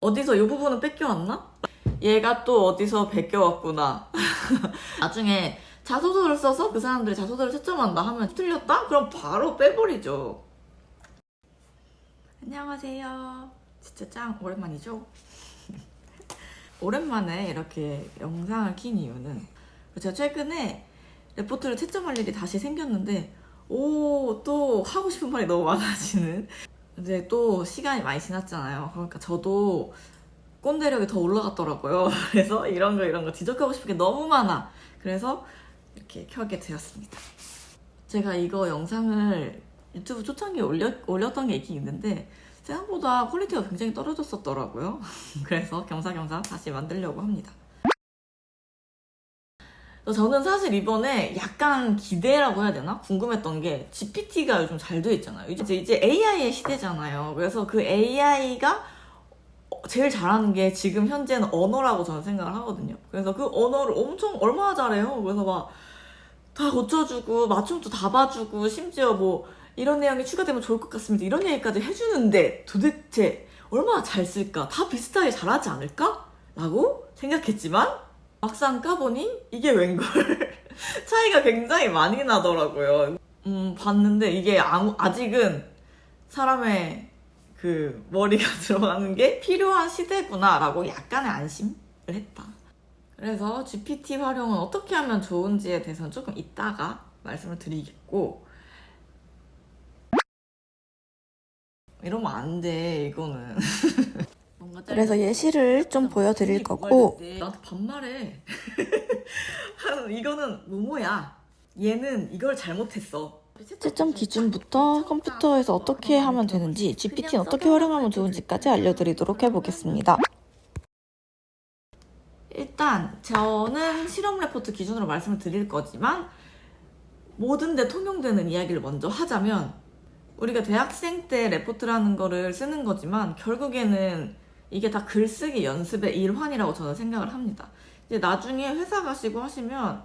어디서 이 부분은 뺏겨왔나? 얘가 또 어디서 베껴왔구나. 나중에 자소서를 써서 그 사람들이 자소서를 채점한다 하면 틀렸다? 그럼 바로 빼버리죠. 안녕하세요. 진짜 짱 오랜만이죠? 오랜만에 이렇게 영상을 킨 이유는 제가 최근에 레포트를 채점할 일이 다시 생겼는데 또 하고 싶은 말이 너무 많아지는. 이제 또 시간이 많이 지났잖아요. 그러니까 저도 꼰대력이 더 올라갔더라고요. 그래서 이런 거 지적하고 싶은 게 너무 많아. 그래서 이렇게 켜게 되었습니다. 제가 이거 영상을 유튜브 초창기에 올렸던 게 있긴 있는데 생각보다 퀄리티가 굉장히 떨어졌었더라고요. 그래서 겸사겸사 다시 만들려고 합니다. 저는 사실 이번에 약간 기대라고 해야 되나? 궁금했던 게 GPT가 요즘 잘 돼 있잖아요. 이제 AI의 시대잖아요. 그래서 그 AI가 제일 잘하는 게 지금 현재는 언어라고 저는 생각을 하거든요. 그래서 그 언어를 엄청 얼마나 잘해요. 그래서 막 다 고쳐주고 맞춤도 다 봐주고 심지어 뭐 이런 내용이 추가되면 좋을 것 같습니다 이런 얘기까지 해주는데 도대체 얼마나 잘 쓸까? 다 비슷하게 잘하지 않을까? 라고 생각했지만 막상 까보니 이게 웬걸 차이가 굉장히 많이 나더라고요. 봤는데 이게 아직은 사람의 그 머리가 들어가는 게 필요한 시대구나 라고 약간의 안심을 했다. 그래서 GPT 활용은 어떻게 하면 좋은지에 대해서는 조금 이따가 말씀을 드리겠고, 이러면 안 돼 이거는. 그래서 예시를 좀 보여드릴 거고, 나한테 반말해. 이거는 뭐뭐야, 얘는 이걸 잘못했어. 채점 기준부터 컴퓨터에서 어떻게 하면 되는지, GPT는 어떻게 활용하면 좋은지까지 알려드리도록 해보겠습니다. 일단 저는 실험 레포트 기준으로 말씀을 드릴 거지만 모든 데 통용되는 이야기를 먼저 하자면, 우리가 대학생 때 레포트라는 거를 쓰는 거지만 결국에는 이게 다 글쓰기 연습의 일환이라고 저는 생각을 합니다. 이제 나중에 회사 가시고 하시면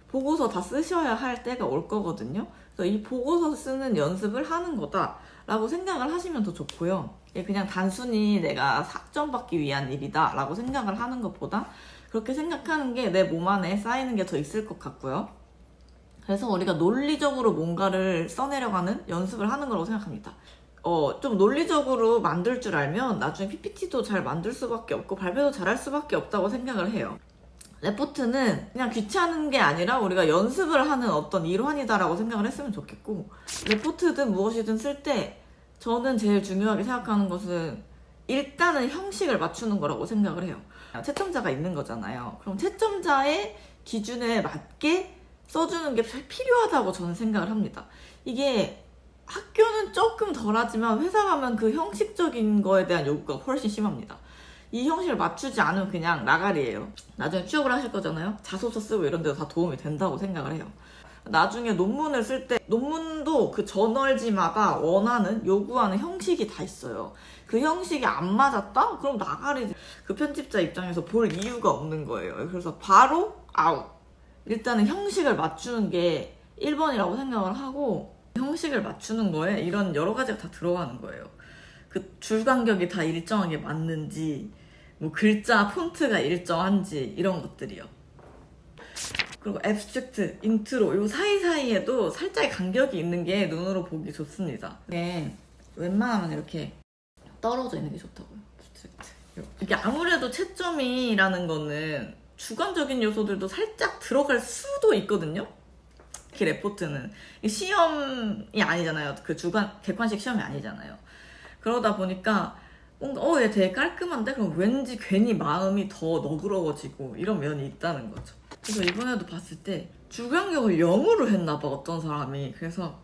보고서 다 쓰셔야 할 때가 올 거거든요. 그래서 이 보고서 쓰는 연습을 하는 거다라고 생각을 하시면 더 좋고요. 이게 그냥 단순히 내가 학점 받기 위한 일이다 라고 생각을 하는 것보다 그렇게 생각하는 게 내 몸 안에 쌓이는 게 더 있을 것 같고요. 그래서 우리가 논리적으로 뭔가를 써내려가는 연습을 하는 거라고 생각합니다. 좀 논리적으로 만들 줄 알면 나중에 PPT도 잘 만들 수밖에 없고 발표도 잘할 수밖에 없다고 생각을 해요. 레포트는 그냥 귀찮은 게 아니라 우리가 연습을 하는 어떤 일환이다라고 생각을 했으면 좋겠고, 레포트든 무엇이든 쓸 때 저는 제일 중요하게 생각하는 것은 일단은 형식을 맞추는 거라고 생각을 해요. 채점자가 있는 거잖아요. 그럼 채점자의 기준에 맞게 써주는 게 필요하다고 저는 생각을 합니다. 이게 학교는 조금 덜하지만 회사 가면 그 형식적인 거에 대한 요구가 훨씬 심합니다. 이 형식을 맞추지 않으면 그냥 나가리예요. 나중에 취업을 하실 거잖아요. 자소서 쓰고 이런 데도 다 도움이 된다고 생각을 해요. 나중에 논문을 쓸 때 논문도 그 저널지마다 원하는 요구하는 형식이 다 있어요. 그 형식이 안 맞았다? 그럼 나가리지. 그 편집자 입장에서 볼 이유가 없는 거예요. 그래서 바로 아웃. 일단은 형식을 맞추는 게 1번이라고 생각을 하고, 형식을 맞추는 거에 이런 여러 가지가 다 들어가는 거예요. 그 줄 간격이 다 일정하게 맞는지, 뭐 글자 폰트가 일정한지 이런 것들이요. 그리고 앱스트랙트, 인트로 요 사이사이에도 살짝의 간격이 있는 게 눈으로 보기 좋습니다. 이게 웬만하면 이렇게 떨어져 있는 게 좋다고요. 앱스트랙트. 이게 아무래도 채점이라는 거는 주관적인 요소들도 살짝 들어갈 수도 있거든요. 특히 레포트는 시험이 아니잖아요. 그 객관식 시험이 아니잖아요. 그러다 보니까 뭔가 얘 되게 깔끔한데? 그럼 왠지 괜히 마음이 더 너그러워지고 이런 면이 있다는 거죠. 그래서 이번에도 봤을 때 주간격을 0으로 했나 봐, 어떤 사람이. 그래서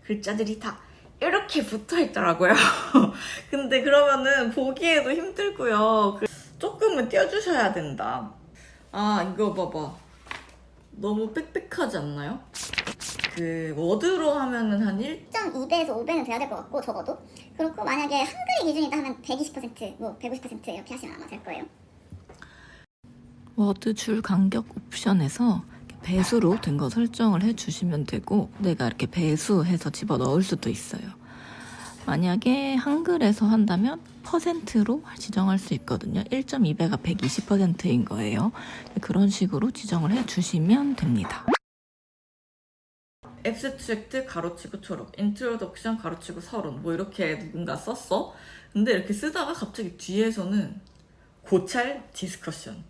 글자들이 다 이렇게 붙어 있더라고요. 근데 그러면은 보기에도 힘들고요. 조금은 띄워주셔야 된다. 이거 봐봐. 너무 빽빽하지 않나요? 그 워드로 하면은 한 1.2배에서 5배는 돼야 될 것 같고, 적어도. 그렇고 만약에 한글이 기준이다 하면 120%, 뭐 150% 이렇게 하시면 아마 될 거예요. 워드 줄 간격 옵션에서 배수로 된 거 설정을 해주시면 되고, 내가 이렇게 배수해서 집어넣을 수도 있어요. 만약에 한글에서 한다면 퍼센트로 지정할 수 있거든요. 1.2배가 120%인 거예요. 그런 식으로 지정을 해주시면 됩니다. 앱스트랙트 가로치고 초록, 인트로덕션 가로치고 서론 뭐 이렇게 누군가 썼어. 근데 이렇게 쓰다가 갑자기 뒤에서는 고찰 디스커션,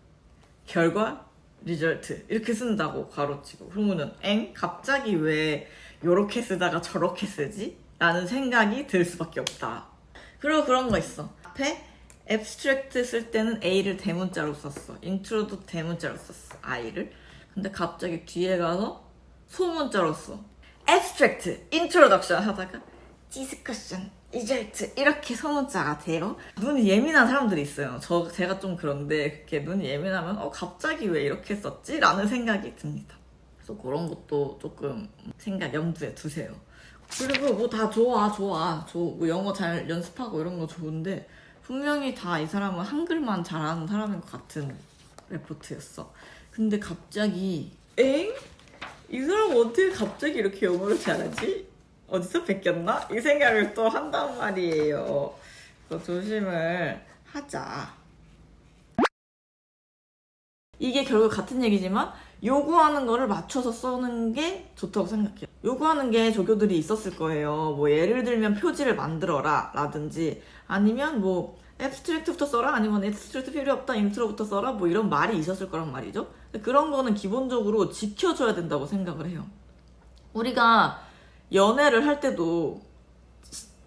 결과 리절트 이렇게 쓴다고 가로치고, 그러면은 갑자기 왜 요렇게 쓰다가 저렇게 쓰지? 라는 생각이 들 수밖에 없다. 그리고 그런 거 있어. 앞에 앱스트랙트 쓸 때는 A를 대문자로 썼어. 인트로도 대문자로 썼어. I를. 근데 갑자기 뒤에 가서 소문자로 써. 앱스트랙트, 인트로덕션 하다가 디스커션, 리절트 이렇게 소문자가 돼요. 눈이 예민한 사람들이 있어요. 제가 좀 그런데 그렇게 눈이 예민하면 갑자기 왜 이렇게 썼지? 라는 생각이 듭니다. 그래서 그런 것도 조금 염두에 두세요. 그리고 뭐 다 좋아. 뭐 영어 잘 연습하고 이런 거 좋은데 분명히 다 이 사람은 한글만 잘하는 사람인 것 같은 레포트였어. 근데 갑자기 이 사람 어떻게 갑자기 이렇게 영어를 잘하지? 어디서 베꼈나? 이 생각을 또 한단 말이에요. 그래서 조심을 하자. 이게 결국 같은 얘기지만 요구하는 거를 맞춰서 써는 게 좋다고 생각해요. 요구하는 게 조교들이 있었을 거예요. 뭐 예를 들면 표지를 만들어라 라든지, 아니면 뭐 앱스트랙트부터 써라, 아니면 앱스트랙트 필요 없다, 인트로부터 써라, 뭐 이런 말이 있었을 거란 말이죠. 그런 거는 기본적으로 지켜줘야 된다고 생각을 해요. 우리가 연애를 할 때도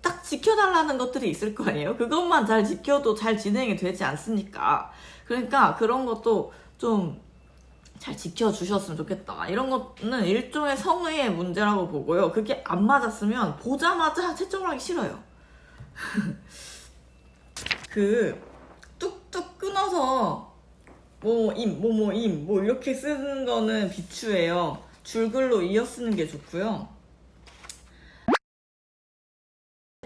딱 지켜달라는 것들이 있을 거 아니에요? 그것만 잘 지켜도 잘 진행이 되지 않습니까? 그러니까 그런 것도 좀 잘 지켜주셨으면 좋겠다. 이런 거는 일종의 성의의 문제라고 보고요. 그게 안 맞았으면 보자마자 채점을 하기 싫어요. 뚝뚝 끊어서 뭐뭐임 뭐 이렇게 쓰는 거는 비추예요. 줄글로 이어 쓰는 게 좋고요.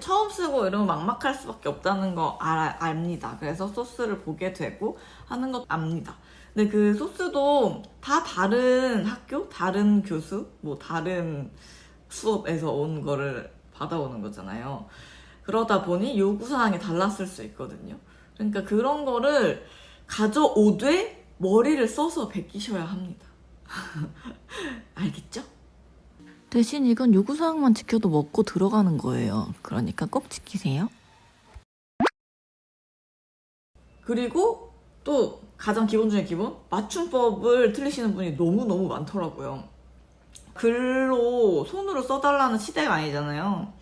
처음 쓰고 이러면 막막할 수밖에 없다는 거 압니다. 그래서 소스를 보게 되고 하는 것 압니다. 근데 그 소스도 다 다른 학교, 다른 교수, 뭐 다른 수업에서 온 거를 받아오는 거잖아요. 그러다 보니 요구사항이 달랐을 수 있거든요. 그러니까 그런 거를 가져오되 머리를 써서 베끼셔야 합니다. 알겠죠? 대신 이건 요구사항만 지켜도 먹고 들어가는 거예요. 그러니까 꼭 지키세요. 그리고 또 가장 기본 중에 기본, 맞춤법을 틀리시는 분이 너무너무 많더라고요. 글로 손으로 써달라는 시대가 아니잖아요.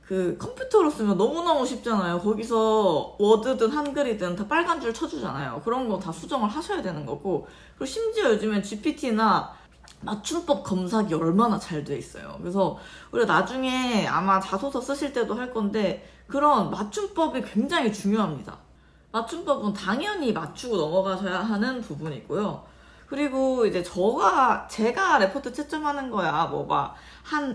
그 컴퓨터로 쓰면 너무너무 쉽잖아요. 거기서 워드든 한글이든 다 빨간 줄 쳐주잖아요. 그런 거 다 수정을 하셔야 되는 거고, 그리고 심지어 요즘엔 GPT나 맞춤법 검사기 얼마나 잘 돼 있어요. 그래서 우리가 나중에 아마 자소서 쓰실 때도 할 건데 그런 맞춤법이 굉장히 중요합니다. 맞춤법은 당연히 맞추고 넘어가셔야 하는 부분이고요. 그리고 이제 제가 레포트 채점하는 거야. 뭐 막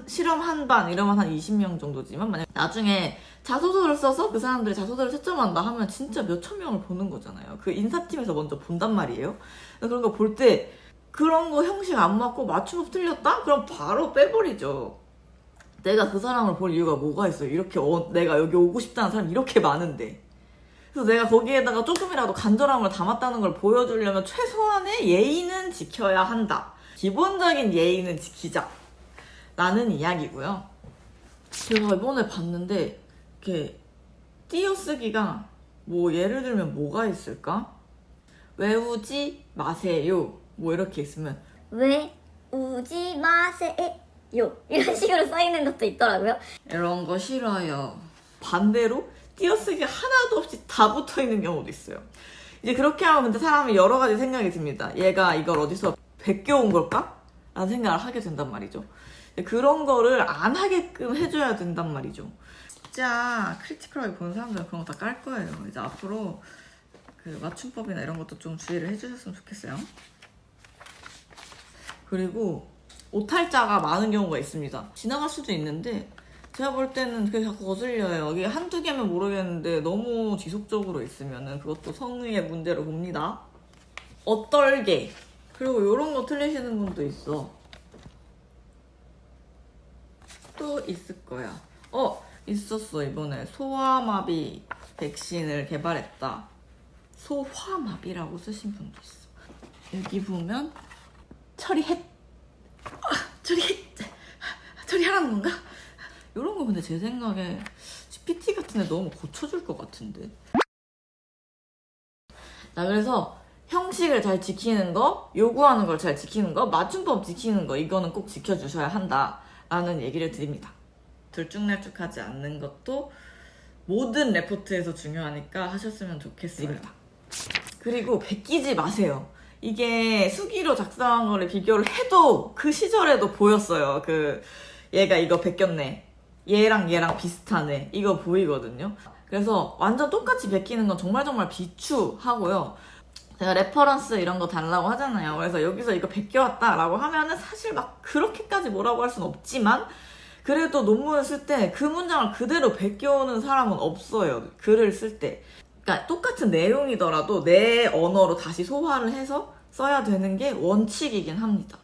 실험 한 반 이러면 한 20명 정도지만, 만약 나중에 자소서를 써서 그 사람들이 자소서를 채점한다 하면 진짜 몇천 명을 보는 거잖아요. 그 인사팀에서 먼저 본단 말이에요. 그런 거 볼 때 그런 거 형식 안 맞고 맞춤법 틀렸다? 그럼 바로 빼버리죠. 내가 그 사람을 볼 이유가 뭐가 있어요? 이렇게 내가 여기 오고 싶다는 사람이 이렇게 많은데. 그래서 내가 거기에다가 조금이라도 간절함을 담았다는 걸 보여주려면 최소한의 예의는 지켜야 한다. 기본적인 예의는 지키자. 라는 이야기고요. 제가 이번에 봤는데 이렇게 띄어쓰기가 뭐 예를 들면 뭐가 있을까? 외우지 마세요. 뭐 이렇게 있으면 외우지 마세요. 이런 식으로 써있는 것도 있더라고요. 이런 거 싫어요. 반대로 띄어쓰기 하나도 없이 다 붙어있는 경우도 있어요. 이제 그렇게 하면 근데 사람이 여러 가지 생각이 듭니다. 얘가 이걸 어디서 베껴온 걸까? 라는 생각을 하게 된단 말이죠. 그런 거를 안 하게끔 해줘야 된단 말이죠. 진짜 크리티컬하게 보는 사람들은 그런 거 다 깔 거예요. 이제 앞으로 그 맞춤법이나 이런 것도 좀 주의를 해주셨으면 좋겠어요. 그리고 오탈자가 많은 경우가 있습니다. 지나갈 수도 있는데 제가 볼 때는 그게 자꾸 거슬려요. 이게 한두 개면 모르겠는데 너무 지속적으로 있으면은 그것도 성의의 문제로 봅니다. 어떨게. 그리고 이런 거 틀리시는 분도 있어. 또 있을 거야. 있었어. 이번에 소아마비 백신을 개발했다. 소화마비라고 쓰신 분도 있어. 여기 보면 처리했. 처리하라는 건가? 이런 거 근데 제 생각에 GPT 같은 데 너무 고쳐줄 것 같은데. 자, 그래서 형식을 잘 지키는 거, 요구하는 걸 잘 지키는 거, 맞춤법 지키는 거, 이거는 꼭 지켜주셔야 한다라는 얘기를 드립니다. 들쭉날쭉하지 않는 것도 모든 레포트에서 중요하니까 하셨으면 좋겠습니다. 그리고 베끼지 마세요. 이게 수기로 작성한 거를 비교를 해도 그 시절에도 보였어요. 얘가 이거 베꼈네. 얘랑 비슷하네. 이거 보이거든요. 그래서 완전 똑같이 베끼는 건 정말 비추하고요. 제가 레퍼런스 이런 거 달라고 하잖아요. 그래서 여기서 이거 베껴왔다라고 하면은 사실 막 그렇게까지 뭐라고 할 수는 없지만 그래도 논문을 쓸 때 그 문장을 그대로 베껴오는 사람은 없어요. 글을 쓸 때. 그러니까 똑같은 내용이더라도 내 언어로 다시 소화를 해서 써야 되는 게 원칙이긴 합니다.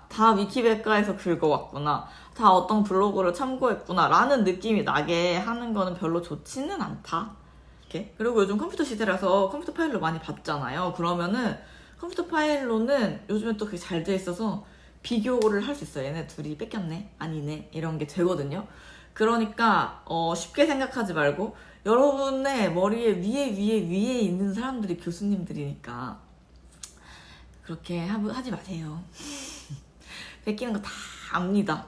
다 위키백과에서 긁어왔구나. 다 어떤 블로그를 참고했구나 라는 느낌이 나게 하는 거는 별로 좋지는 않다. 이렇게. 그리고 요즘 컴퓨터 시대라서 컴퓨터 파일로 많이 봤잖아요. 그러면은 컴퓨터 파일로는 요즘에 또 그게 잘 돼 있어서 비교를 할 수 있어요. 얘네 둘이 뺏겼네, 아니네, 이런 게 되거든요. 그러니까 쉽게 생각하지 말고 여러분의 머리에 위에 있는 사람들이 교수님들이니까 그렇게 하지 마세요. 베끼는 거 다 압니다.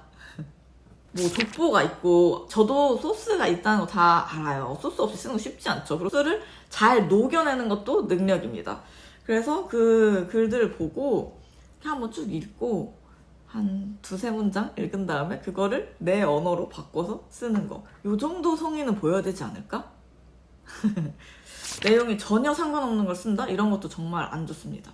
뭐 족보가 있고 저도 소스가 있다는 거 다 알아요. 소스 없이 쓰는 거 쉽지 않죠. 그리고 소스를 잘 녹여내는 것도 능력입니다. 그래서 그 글들을 보고 한번 쭉 읽고 한 두세 문장 읽은 다음에 그거를 내 언어로 바꿔서 쓰는 거. 요 정도 성의는 보여야 되지 않을까? 내용이 전혀 상관없는 걸 쓴다? 이런 것도 정말 안 좋습니다.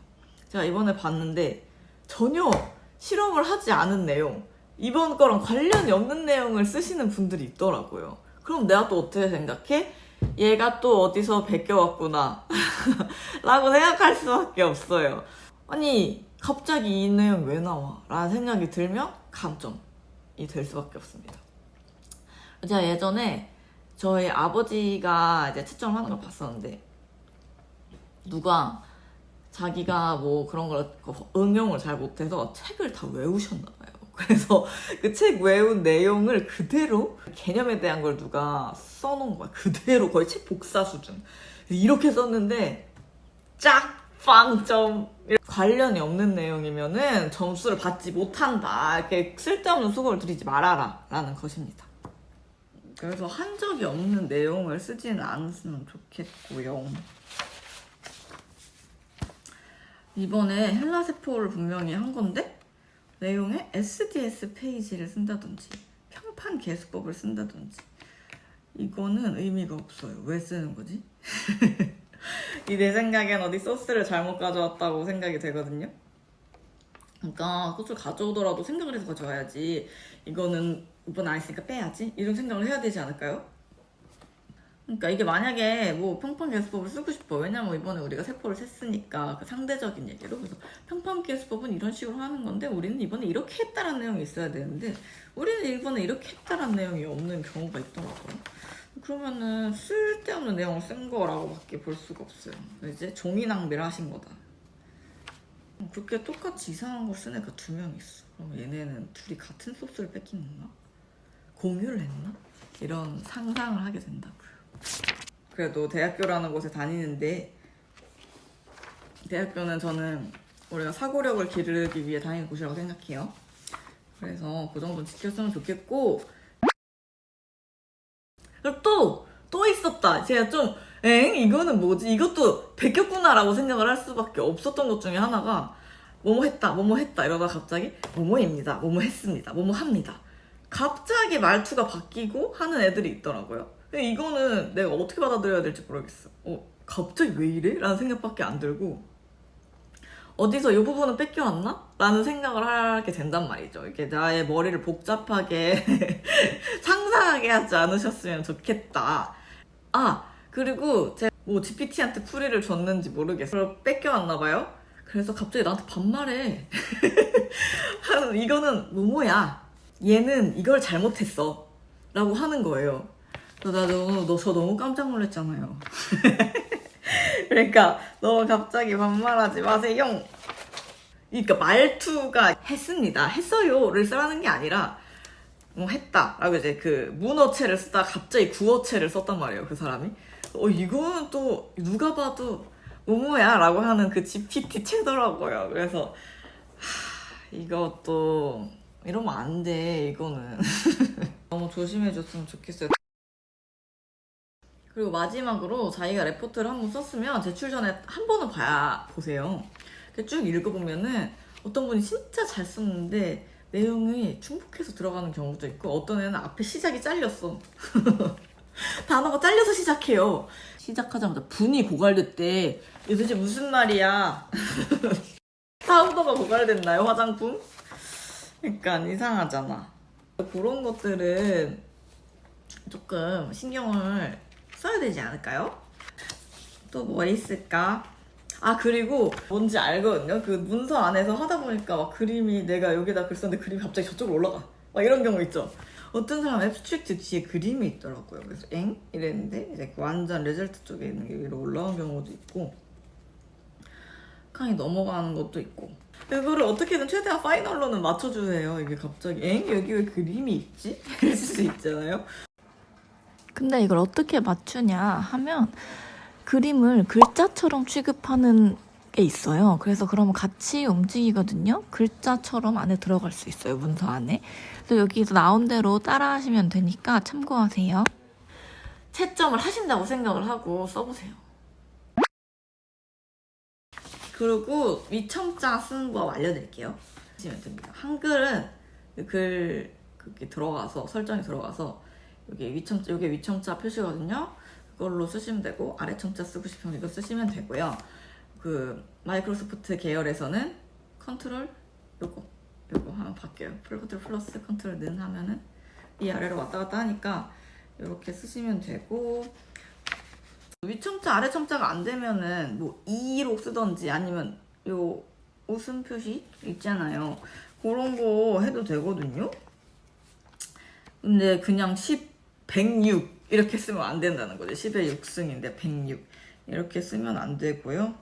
제가 이번에 봤는데 전혀 실험을 하지 않은 내용, 이번 거랑 관련이 없는 내용을 쓰시는 분들이 있더라고요. 그럼 내가 또 어떻게 생각해? 얘가 또 어디서 베껴왔구나 라고 생각할 수밖에 없어요. 아니 갑자기 이 내용 왜 나와? 라는 생각이 들면 감점이 될 수밖에 없습니다. 제가 예전에 저희 아버지가 이제 채점을 하는 걸 봤었는데 누가 자기가 뭐 그런 걸 응용을 잘 못해서 책을 다 외우셨나 봐요. 그래서 그 책 외운 내용을 그대로 개념에 대한 걸 누가 써놓은 거야. 그대로 거의 책 복사 수준. 이렇게 썼는데 짝빵점. 관련이 없는 내용이면은 점수를 받지 못한다. 이렇게 쓸데없는 수고를 들이지 말아라 라는 것입니다. 그래서 한 적이 없는 내용을 쓰지는 않았으면 좋겠고요. 이번에 헬라세포를 분명히 한 건데 내용에 SDS 페이지를 쓴다든지 평판 개수법을 쓴다든지 이거는 의미가 없어요. 왜 쓰는 거지? 이 내 생각엔 어디 소스를 잘못 가져왔다고 생각이 되거든요. 그러니까 소스를 가져오더라도 생각을 해서 가져와야지. 이거는 이번 안 했으니까 빼야지. 이런 생각을 해야 되지 않을까요? 그러니까 이게 만약에 뭐 평판 개수법을 쓰고 싶어. 왜냐면 이번에 우리가 세포를 셌으니까 그 상대적인 얘기로. 그래서 평판 개수법은 이런 식으로 하는 건데 우리는 이번에 이렇게 했다라는 내용이 있어야 되는데 우리는 이번에 이렇게 했다라는 내용이 없는 경우가 있더라고요. 그러면은 쓸데없는 내용을 쓴 거라고 밖에 볼 수가 없어요. 이제 종이 낭비를 하신 거다. 그렇게 똑같이 이상한 걸 쓴 애가 2명 있어. 그럼 얘네는 둘이 같은 소스를 뺏기는가? 공유를 했나? 이런 상상을 하게 된다고요. 그래도 대학교라는 곳에 다니는데 대학교는 저는 우리가 사고력을 기르기 위해 다니는 곳이라고 생각해요. 그래서 그 정도는 지켰으면 좋겠고 그리고 또 있었다. 제가 좀 이거는 뭐지? 이것도 베꼈구나 라고 생각을 할 수밖에 없었던 것 중에 하나가 뭐뭐 했다 이러다 갑자기 뭐뭐입니다, 뭐뭐 했습니다, 뭐뭐 합니다. 갑자기 말투가 바뀌고 하는 애들이 있더라고요. 근데 이거는 내가 어떻게 받아들여야 될지 모르겠어. 갑자기 왜 이래? 라는 생각밖에 안 들고 어디서 이 부분은 뺏겨왔나? 라는 생각을 하게 된단 말이죠. 이렇게 나의 머리를 복잡하게 상상하게 하지 않으셨으면 좋겠다. 그리고 제가 뭐 GPT한테 풀이를 줬는지 모르겠어요. 뺏겨왔나 봐요. 그래서 갑자기 나한테 반말해. 이거는 뭐뭐야. 얘는 이걸 잘못했어. 라고 하는 거예요. 그래서 저 너무 깜짝 놀랐잖아요. 그러니까 너무 갑자기 반말하지 마세요. 그러니까 말투가 했습니다, 했어요를 쓰라는 게 아니라 했다 라고 이제 그 문어체를 쓰다가 갑자기 구어체를 썼단 말이에요, 그 사람이. 이거는 또 누가 봐도 뭐뭐야 라고 하는 그 GPT 채더라고요. 그래서 이것도 이러면 안 돼, 이거는. 너무 조심해줬으면 좋겠어요. 그리고 마지막으로 자기가 레포트를 한번 썼으면 제출 전에 한 번은 보세요. 쭉 읽어보면은 어떤 분이 진짜 잘 썼는데 내용이 중복해서 들어가는 경우도 있고, 어떤 애는 앞에 시작이 잘렸어. 단어가 잘려서 시작해요. 시작하자마자 분이 고갈됐대. 이게 도대체 무슨 말이야? 파우더가 고갈됐나요, 화장품? 그러니까 이상하잖아. 그런 것들은 조금 신경을 써야 되지 않을까요? 또 뭐 있을까? 그리고 뭔지 알거든요. 그 문서 안에서 하다 보니까 막 그림이, 내가 여기다 글 썼는데 그림이 갑자기 저쪽으로 올라가. 막 이런 경우 있죠. 어떤 사람 앱스트랙트 뒤에 그림이 있더라고요. 그래서 엥? 이랬는데 이제 완전 레저트 쪽에 있는 게 위로 올라온 경우도 있고, 칸이 넘어가는 것도 있고. 이거를 어떻게든 최대한 파이널로는 맞춰주세요. 이게 갑자기 엥? 여기 왜 그림이 있지? 이럴 수 있잖아요. 근데 이걸 어떻게 맞추냐 하면 그림을 글자처럼 취급하는 게 있어요. 그래서 그러면 같이 움직이거든요. 글자처럼 안에 들어갈 수 있어요, 문서 안에. 그래서 여기서 나온 대로 따라 하시면 되니까 참고하세요. 채점을 하신다고 생각을 하고 써보세요. 그리고 위첨자 쓰는 법 알려드릴게요. 하시면 됩니다. 한글은 글 그게 들어가서, 설정이 들어가서 여기 위첨자 표시거든요. 그걸로 쓰시면 되고, 아래 첨자 쓰고 싶으면 이거 쓰시면 되고요. 그 마이크로소프트 계열에서는 컨트롤 요거 하면 바뀌어요. 컨트롤 플러스 컨트롤 는 하면은 이 아래로 왔다 갔다 하니까 이렇게 쓰시면 되고, 위첨자 아래 첨자가 안 되면은 뭐 2로 쓰던지 아니면 요 웃음 표시 있잖아요. 그런 거 해도 되거든요. 근데 그냥 106 이렇게 쓰면 안 된다는 거죠. 10의 6승인데 106 이렇게 쓰면 안 되고요.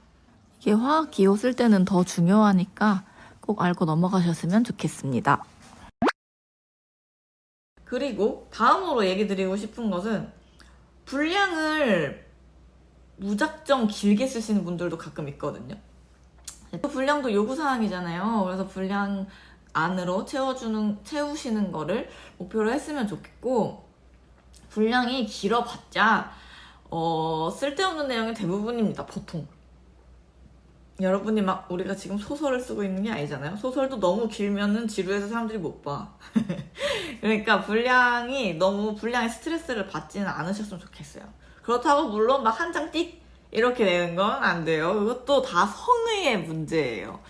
이게 화학 기호 쓸 때는 더 중요하니까 꼭 알고 넘어가셨으면 좋겠습니다. 그리고 다음으로 얘기 드리고 싶은 것은, 분량을 무작정 길게 쓰시는 분들도 가끔 있거든요. 분량도 요구사항이잖아요. 그래서 분량 안으로 채우시는 거를 목표로 했으면 좋겠고, 분량이 길어봤자 쓸데없는 내용이 대부분입니다, 보통. 여러분이 막 우리가 지금 소설을 쓰고 있는 게 아니잖아요. 소설도 너무 길면은 지루해서 사람들이 못 봐. 그러니까 분량에 스트레스를 받지는 않으셨으면 좋겠어요. 그렇다고 물론 막 한 장 띡 이렇게 내는 건 안 돼요. 이것도 다 성의의 문제예요.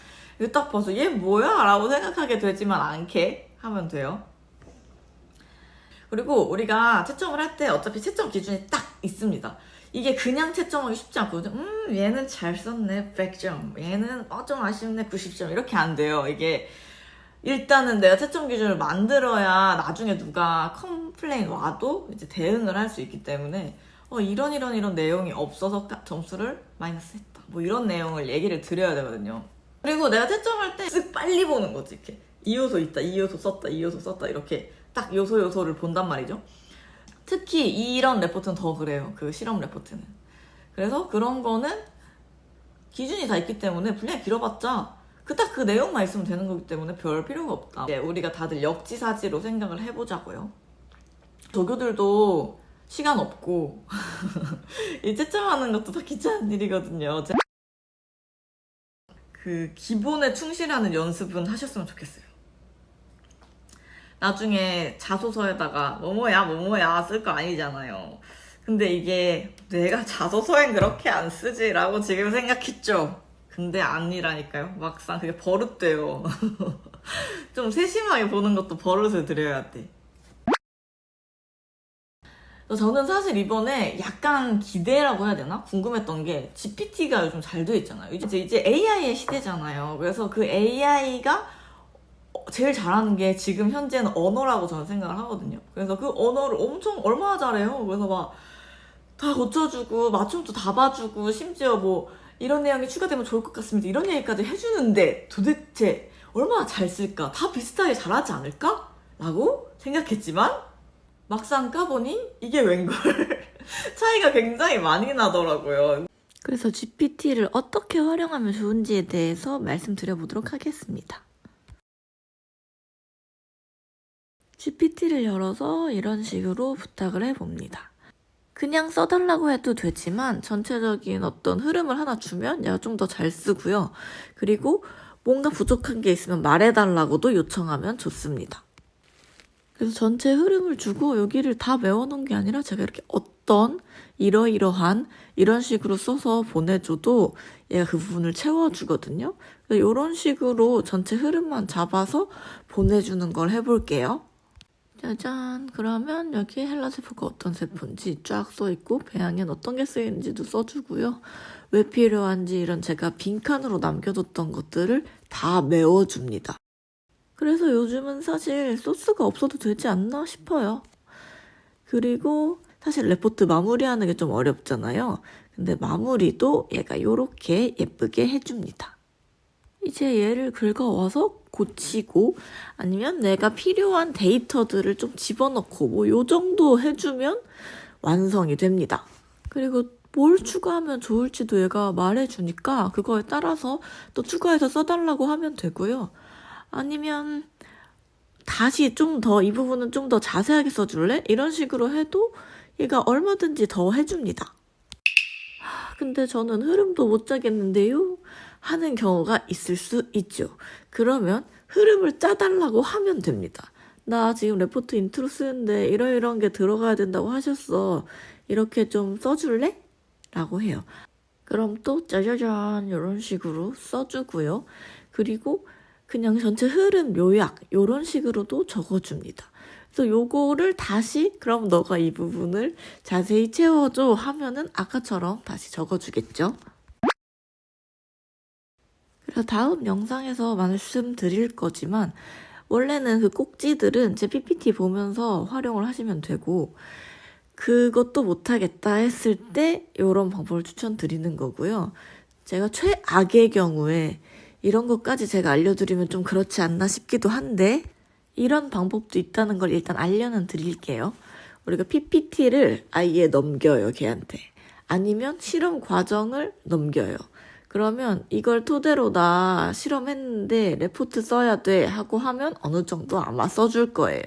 이거 딱 봐서 얘 뭐야? 라고 생각하게 되지만 않게 하면 돼요. 그리고 우리가 채점을 할 때 어차피 채점 기준이 딱 있습니다. 이게 그냥 채점하기 쉽지 않거든요. 얘는 잘 썼네 100점, 얘는 좀 아쉽네 90점, 이렇게 안 돼요. 이게 일단은 내가 채점 기준을 만들어야 나중에 누가 컴플레인 와도 이제 대응을 할 수 있기 때문에 이런 내용이 없어서 점수를 마이너스 했다, 뭐 이런 내용을 얘기를 드려야 되거든요. 그리고 내가 채점할 때 쓱 빨리 보는 거지. 이렇게 이 요소 있다, 이 요소 썼다, 이 요소 썼다, 이렇게 딱 요소를 본단 말이죠. 특히 이런 레포트는 더 그래요. 그 실험 레포트는. 그래서 그런 거는 기준이 다 있기 때문에 분량이 길어봤자 딱 그 내용만 있으면 되는 거기 때문에 별 필요가 없다. 이제 우리가 다들 역지사지로 생각을 해보자고요. 조교들도 시간 없고 이 채점하는 것도 다 귀찮은 일이거든요. 그 기본에 충실하는 연습은 하셨으면 좋겠어요. 나중에 자소서에다가 뭐뭐야 쓸 거 아니잖아요. 근데 이게 내가 자소서엔 그렇게 안 쓰지 라고 지금 생각했죠. 근데 아니라니까요. 막상 그게 버릇돼요. 좀 세심하게 보는 것도 버릇을 들여야 돼. 저는 사실 이번에 약간 기대라고 해야 되나? 궁금했던 게, GPT가 요즘 잘 돼 있잖아요. 이제 AI의 시대잖아요. 그래서 그 AI가 제일 잘하는 게 지금 현재는 언어라고 저는 생각을 하거든요. 그래서 그 언어를 엄청 얼마나 잘해요. 그래서 막 다 고쳐주고 맞춤도 다 봐주고 심지어 뭐 이런 내용이 추가되면 좋을 것 같습니다. 이런 얘기까지 해주는데 도대체 얼마나 잘 쓸까? 다 비슷하게 잘하지 않을까? 라고 생각했지만 막상 까보니 이게 웬걸 차이가 굉장히 많이 나더라고요. 그래서 GPT를 어떻게 활용하면 좋은지에 대해서 말씀드려보도록 하겠습니다. GPT를 열어서 이런 식으로 부탁을 해봅니다. 그냥 써달라고 해도 되지만 전체적인 어떤 흐름을 하나 주면 얘가 좀 더 잘 쓰고요. 그리고 뭔가 부족한 게 있으면 말해달라고도 요청하면 좋습니다. 그래서 전체 흐름을 주고 여기를 다 외워놓은 게 아니라 제가 이렇게 어떤 이러이러한 이런 식으로 써서 보내줘도 얘가 그 부분을 채워주거든요. 이런 식으로 전체 흐름만 잡아서 보내주는 걸 해볼게요. 짜잔. 그러면 여기 헬라 세포가 어떤 세포인지 쫙 써있고 배양엔 어떤 게 쓰이는지도 써주고요. 왜 필요한지 이런 제가 빈칸으로 남겨뒀던 것들을 다 메워줍니다. 그래서 요즘은 사실 소스가 없어도 되지 않나 싶어요. 그리고 사실 레포트 마무리하는 게 좀 어렵잖아요. 근데 마무리도 얘가 이렇게 예쁘게 해줍니다. 이제 얘를 긁어와서 고치고 아니면 내가 필요한 데이터들을 좀 집어넣고 뭐 요 정도 해주면 완성이 됩니다. 그리고 뭘 추가하면 좋을지도 얘가 말해주니까 그거에 따라서 또 추가해서 써달라고 하면 되고요. 아니면 다시 좀 더 이 부분은 좀 더 자세하게 써줄래? 이런 식으로 해도 얘가 얼마든지 더 해줍니다. 근데 저는 흐름도 못 짜겠는데요? 하는 경우가 있을 수 있죠. 그러면 흐름을 짜달라고 하면 됩니다. 나 지금 레포트 인트로 쓰는데 이런 게 들어가야 된다고 하셨어. 이렇게 좀 써줄래? 라고 해요. 그럼 또 짜자잔 이런 식으로 써주고요. 그리고 그냥 전체 흐름 요약 이런 식으로도 적어줍니다. 그래서 요거를 다시 그럼 너가 이 부분을 자세히 채워줘 하면은 아까처럼 다시 적어주겠죠. 그래서 다음 영상에서 말씀드릴 거지만 원래는 그 꼭지들은 제 PPT 보면서 활용을 하시면 되고 그것도 못하겠다 했을 때 이런 방법을 추천드리는 거고요. 제가 최악의 경우에 이런 것까지 제가 알려드리면 좀 그렇지 않나 싶기도 한데 이런 방법도 있다는 걸 일단 알려는 드릴게요. 우리가 PPT를 아예 넘겨요, 걔한테. 아니면 실험 과정을 넘겨요. 그러면 이걸 토대로 나 실험했는데 레포트 써야 돼 하고 하면 어느 정도 아마 써줄 거예요.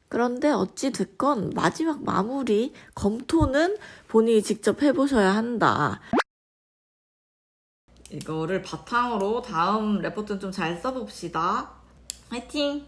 그런데 어찌 됐건 마지막 마무리, 검토는 본인이 직접 해보셔야 한다. 이거를 바탕으로 다음 레포트는 좀 잘 써봅시다. 화이팅!